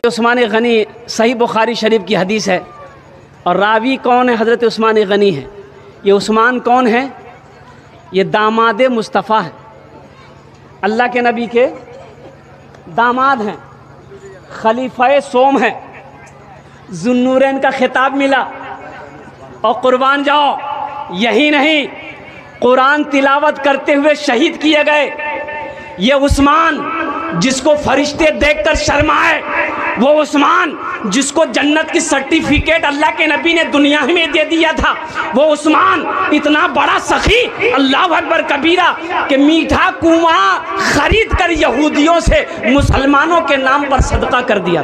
उस्मान गनी सही बुखारी शरीफ की हदीस है। और रावी कौन है? हज़रत उस्मान गनी है। ये उस्मान कौन है? ये दामाद मुस्तफ़ा है, अल्लाह के नबी के दामाद हैं, खलीफा सोम है, ज़ुन्नूरैन का खिताब मिला। और कुर्बान जाओ, यही नहीं, कुरान तिलावत करते हुए शहीद किए गए। ये उस्मान जिसको फरिश्ते देखकर शर्माए, वो उस्मान जिसको जन्नत की सर्टिफिकेट अल्लाह के नबी ने दुनिया में दे दिया था, वो उस्मान इतना बड़ा सखी, अल्लाह अकबर कबीरा, कि मीठा कुआं खरीद कर यहूदियों से मुसलमानों के नाम पर सदका कर दिया।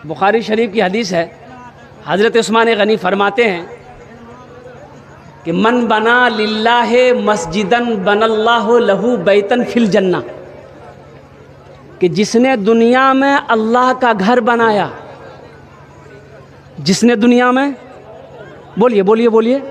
बुखारी शरीफ की हदीस है, हज़रत उस्मान गनी फरमाते हैं कि मन बना लिल्लाहि मस्जिदन बनल्लाहु लहू बैतन फिल जन्ना, कि जिसने दुनिया में अल्लाह का घर बनाया, जिसने दुनिया में, बोलिए बोलिए बोलिए,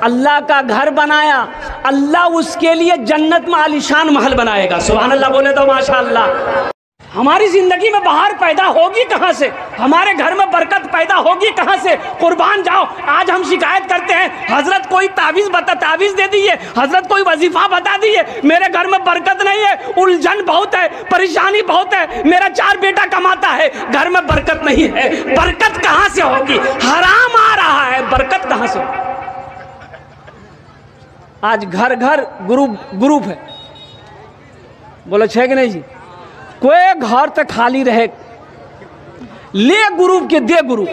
अल्लाह का घर बनाया, अल्लाह उसके लिए जन्नत में आलीशान महल बनाएगा। सुभान अल्लाह बोले तो माशाअल्लाह। हमारी ज़िंदगी में बाहर पैदा होगी कहाँ से? हमारे घर में बरकत पैदा होगी कहाँ से? कुर्बान जाओ, आज हम शिकायत करते हैं, हजरत कोई तावीज़ दे दिए, हजरत कोई वजीफ़ा बता दिए, मेरे घर में बरकत नहीं है, उलझन बहुत है, परेशानी बहुत है, मेरा 4 बेटा कमाता है, घर में बरकत नहीं है। बरकत कहाँ से होगी? हराम आ रहा है, बरकत कहाँ से? आज घर घर ग्रुप है, बोलो छे कि नहीं जी? कोई घर तक खाली रहे, ले ग्रुप के दे ग्रुप।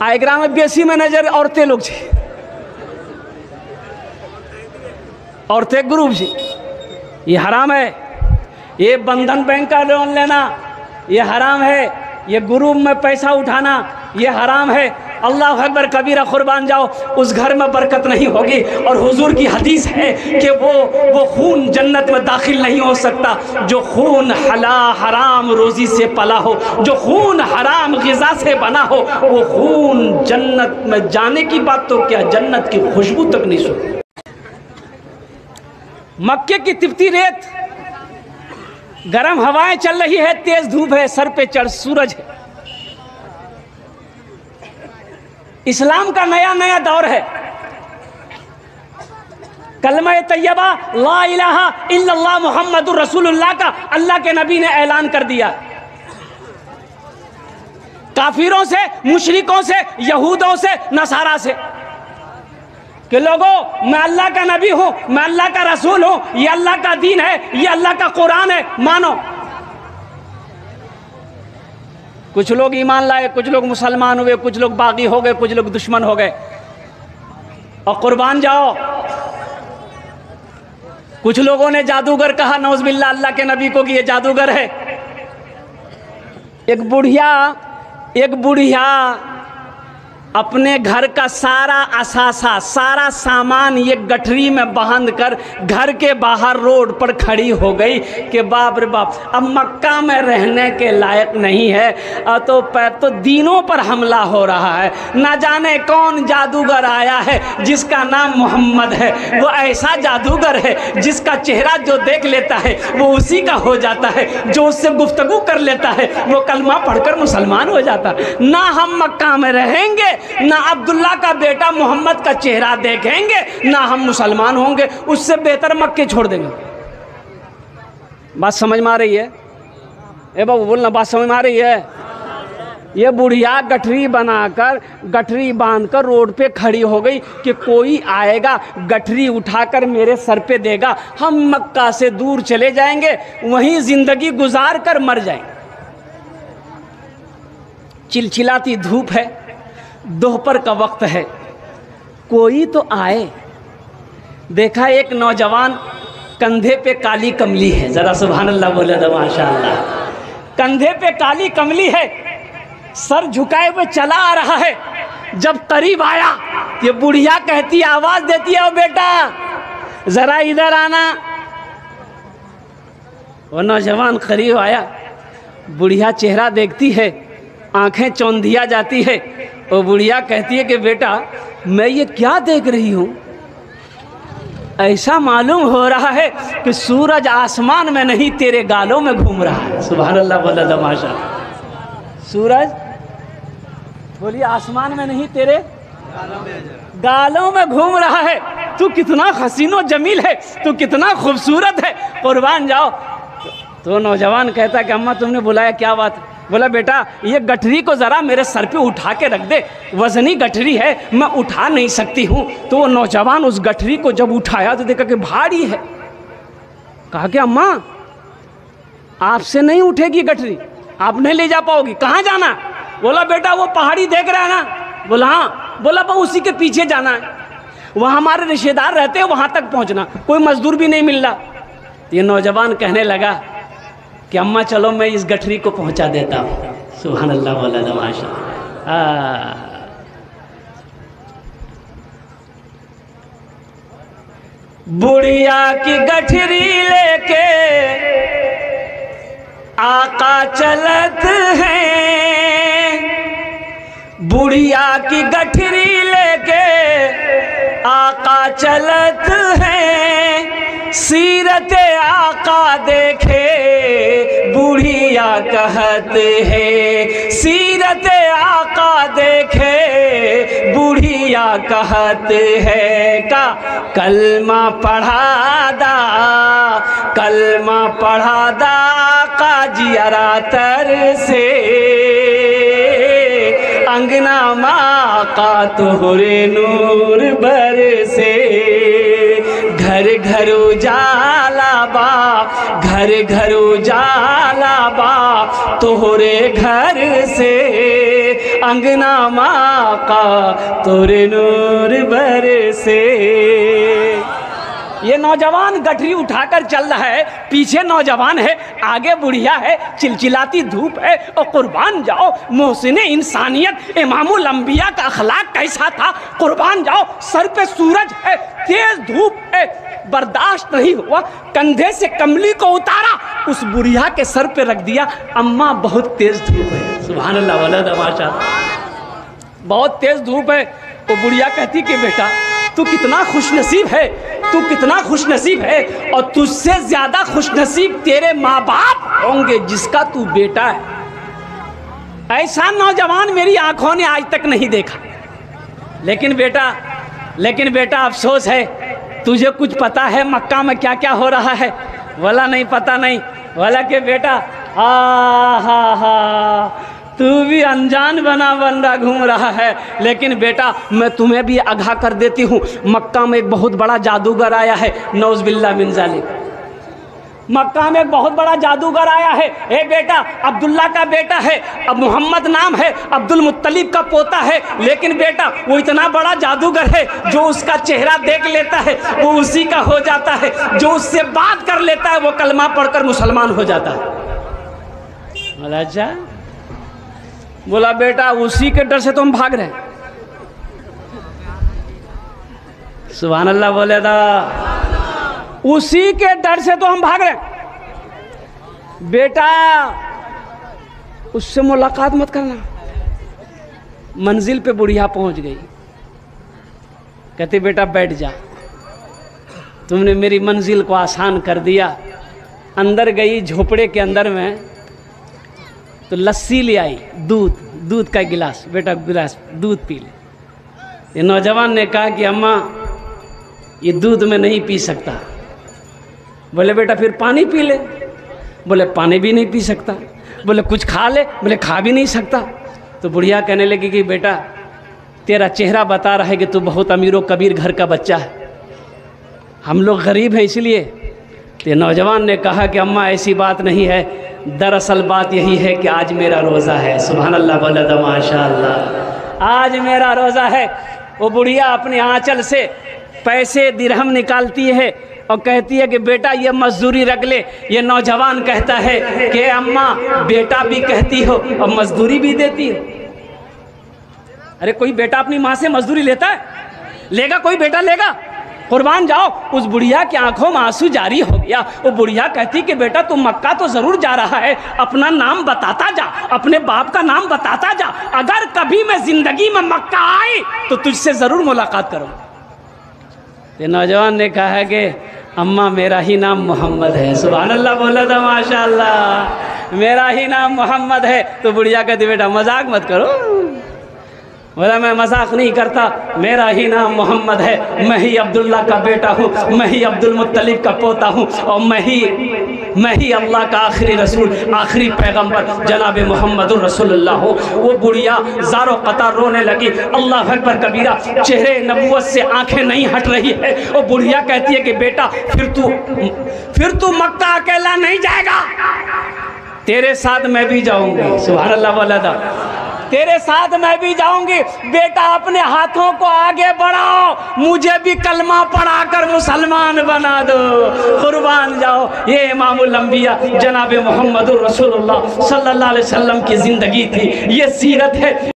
आगरा में बेसी मैनेजर औरतें लोग छे, औरतें ग्रुप छे, ये हराम है। ये बंधन बैंक का लोन लेना ये हराम है, ये ग्रुप में पैसा उठाना ये हराम है। अल्लाह अकबर कबीरा, कुर्बान जाओ, उस घर में बरकत नहीं होगी। और हुजूर की हदीस है कि वो खून जन्नत में दाखिल नहीं हो सकता जो खून हराम रोज़ी से पला हो, जो खून हराम ग़िज़ा से बना हो, वो खून जन्नत में जाने की बात तो क्या, जन्नत की खुशबू तक नहीं सुन। मक्के की तिप्ती रेत, गर्म हवाएं चल रही है, तेज धूप है, सर पे चढ़ सूरज है। इस्लाम का नया नया दौर है। कलमा तैयबा ला इलाहा इल्लल्लाह मुहम्मदुर रसूलुल्लाह का अल्लाह के नबी ने ऐलान कर दिया। काफिरों से, मुशरिकों से, यहूदों से, नसारा से कि लोगों, मैं अल्लाह का नबी हूं, मैं अल्लाह का रसूल हूं, ये अल्लाह का दीन है, ये अल्लाह का कुरान है, मानो। कुछ लोग ईमान लाए, कुछ लोग मुसलमान हुए, कुछ लोग बागी हो गए, कुछ लोग दुश्मन हो गए। और कुर्बान जाओ, कुछ लोगों ने जादूगर कहा नौज़बिल्लाह अल्लाह के नबी को कि ये जादूगर है। एक बुढ़िया अपने घर का सारा असासा, सारा सामान ये गठरी में बांध कर घर के बाहर रोड पर खड़ी हो गई कि बाप रे बाप, अब मक्का में रहने के लायक नहीं है। तो दीनों पर हमला हो रहा है। ना जाने कौन जादूगर आया है जिसका नाम मोहम्मद है। वो ऐसा जादूगर है जिसका चेहरा जो देख लेता है वो उसी का हो जाता है, जो उससे गुफ्तगू कर लेता है वो कलमा पढ़कर मुसलमान हो जाता। ना हम मक्का में रहेंगे, ना अब्दुल्ला का बेटा मोहम्मद का चेहरा देखेंगे, ना हम मुसलमान होंगे, उससे बेहतर मक्के छोड़ देंगे। बात समझ में आ रही है? ए बाबू बोलना, बात समझ में आ रही है? ये बुढ़िया गठरी बनाकर, गठरी बांधकर रोड पे खड़ी हो गई कि कोई आएगा गठरी उठाकर मेरे सर पे देगा, हम मक्का से दूर चले जाएंगे, वहीं जिंदगी गुजार कर मर जाएंगे। चिलचिलाती धूप है, दोपहर का वक्त है, कोई तो आए। देखा एक नौजवान, कंधे पे काली कमली है, जरा सुभान अल्लाह बोले तो माशाअल्लाह। कंधे पे काली कमली है, सर झुकाए हुए चला आ रहा है। जब करीब आया, ये बुढ़िया कहती है, आवाज देती है, ओ बेटा जरा इधर आना। वो नौजवान करीब आया, बुढ़िया चेहरा देखती है, आंखें चौंधिया जाती है। वो बुढ़िया कहती है कि बेटा मैं ये क्या देख रही हूँ? ऐसा मालूम हो रहा है कि सूरज आसमान में नहीं तेरे गालों में घूम रहा है। सुभान अल्लाह बोला तमाशा। सूरज बोलिए आसमान में नहीं तेरे गालों में घूम रहा है। तू कितना हसीनो जमील है, तू कितना खूबसूरत है, कुर्बान जाओ। तो नौजवान कहता है कि अम्मा तुमने बुलाया, क्या बात? बोला बेटा ये गठरी को ज़रा मेरे सर पे उठा के रख दे, वज़नी गठरी है, मैं उठा नहीं सकती हूँ। तो वो नौजवान उस गठरी को जब उठाया तो देखा कि भारी है। कहा कि अम्मा आपसे नहीं उठेगी गठरी, आप नहीं ले जा पाओगी, कहाँ जाना? बोला बेटा वो पहाड़ी देख रहा है ना? बोला हाँ। बोला बा उसी के पीछे जाना है, वहाँ हमारे रिश्तेदार रहते हैं, वहाँ तक पहुँचना, कोई मजदूर भी नहीं मिल रहा। ये नौजवान कहने लगा कि अम्मा चलो मैं इस गठरी को पहुंचा देता हूँ। सुभान अल्लाह बोला तमाशा। बुढ़िया की गठरी लेके आका चलत हैं, बुढ़िया की गठरी लेके आका चलत हैं, सीरत आका देखे बुढ़िया कहत है, सीरत आका देखे बुढ़िया कहत है। का कलमा पढ़ा दा, कलमा पढ़ा दा का जियरा तर से, अंगना माँ का तोहरे नूर बर से, घर घर उजाला बा, घर घर उजाला बा तोहरे घर से, अंगना माँ का तोरे नूर बर से। ये नौजवान गठरी उठाकर चल रहा है, पीछे नौजवान है, आगे बुढ़िया है, चिलचिलाती धूप है। और कुर्बान जाओ मोहसिन इंसानियत इमामुल अंबिया का अखलाक कैसा था, कुर्बान जाओ। सर पे सूरज है, तेज धूप है, बर्दाश्त नहीं हुआ, कंधे से कमली को उतारा, उस बुढ़िया के सर पे रख दिया। अम्मा बहुत तेज धूप है। सुभान अल्लाह वाला तमाशा, बहुत तेज धूप है। वो बुढ़िया कहती कि बेटा तू कितना खुशनसीब है, तू कितना खुशनसीब है, और तुझसे ज्यादा खुशनसीब तेरे माँ बाप होंगे जिसका तू बेटा है। ऐसा नौजवान मेरी आंखों ने आज तक नहीं देखा। लेकिन बेटा अफसोस है, तुझे कुछ पता है मक्का में क्या क्या हो रहा है? बोला नहीं पता नहीं। बोला कि बेटा हा तू भी अनजान बन घूम रहा है, लेकिन बेटा मैं तुम्हें भी आगाह कर देती हूँ, मक्का में एक बहुत बड़ा जादूगर आया है, नौज़ुबिल्लाह मिन ज़ालिक। मक्का में एक बहुत बड़ा जादूगर आया है। ए बेटा अब्दुल्ला का बेटा है, अब मोहम्मद नाम है, अब्दुल मुत्तलिब का पोता है, लेकिन बेटा वो इतना बड़ा जादूगर है, जो उसका चेहरा देख लेता है वो उसी का हो जाता है, जो उससे बात कर लेता है वो कलमा पढ़कर मुसलमान हो जाता है। बोला अच्छा? बोला बेटा उसी के डर से तो हम भाग रहे हैं। सुभान अल्लाह बोले था, उसी के डर से तो हम भाग रहे हैं। बेटा उससे मुलाकात मत करना। मंजिल पे बुढ़िया पहुंच गई, कहती बेटा बैठ जा, तुमने मेरी मंजिल को आसान कर दिया। अंदर गई झोपड़े के अंदर में, तो लस्सी ले आई, दूध का गिलास, बेटा गिलास दूध पी ले। ये नौजवान ने कहा कि अम्मा ये दूध में नहीं पी सकता। बोले बेटा फिर पानी पी ले। बोले पानी भी नहीं पी सकता। बोले कुछ खा ले। बोले खा भी नहीं सकता। तो बुढ़िया कहने लगी कि बेटा तेरा चेहरा बता रहा है कि तू बहुत अमीरो कबीर घर का बच्चा है, हम लोग गरीब हैं इसलिए। तो नौजवान ने कहा कि अम्मा ऐसी बात नहीं है, दरअसल बात यही है कि आज मेरा रोज़ा है। सुभान अल्लाह बोला था माशाअल्लाह, आज मेरा रोज़ा है। वो बुढ़िया अपने आंचल से पैसे दिरहम निकालती है और कहती है कि बेटा ये मजदूरी रख ले। ये नौजवान कहता है कि अम्मा बेटा भी कहती हो और मजदूरी भी देती हो। अरे कोई बेटा अपनी माँ से मजदूरी लेता है? लेगा कोई बेटा? लेगा? कुर्बान जाओ। उस बुढ़िया की आंखों में आंसू जारी हो गया। वो बुढ़िया कहती कि बेटा तू मक्का तो जरूर जा रहा है, अपना नाम बताता जा, अपने बाप का नाम बताता जा। अगर कभी मैं जिंदगी में मक्का आई तो तुझसे जरूर मुलाकात करूँ। तो नौजवान ने कहा कि अम्मा मेरा ही नाम मोहम्मद है। सुभान अल्लाह बोला था, माशाअल्लाह, मेरा ही नाम मोहम्मद है। तो बुढ़िया कहती बेटा मजाक मत करो। बोला मैं मजाक नहीं करता, मेरा ही नाम मोहम्मद है, मैं ही अब्दुल्ला का बेटा हूँ, मैं ही अब्दुल मुत्तलिब का पोता हूँ, और मैं ही अल्लाह का आखिरी रसूल, आखिरी पैगंबर जनाब मोहम्मदुर रसूलुल्लाह हो। वो बुढ़िया ज़ारो कतार रोने लगी। अल्लाह अकबर कबीरा, चेहरे नबुव्वत से आंखें नहीं हट रही है। वो बुढ़िया कहती है कि बेटा फिर तू मक्का अकेला नहीं जाएगा, तेरे साथ मैं भी जाऊंगी। सुभान अल्लाह बोला था, तेरे साथ मैं भी जाऊंगी। बेटा अपने हाथों को आगे बढ़ाओ, मुझे भी कलमा पढ़ाकर मुसलमान बना दो, कुर्बान जाओ। ये इमामुल अंबिया जनाब मोहम्मदुर रसूलुल्लाह सल्लल्लाहु अलैहि वसल्लम की ज़िंदगी थी, ये सीरत है।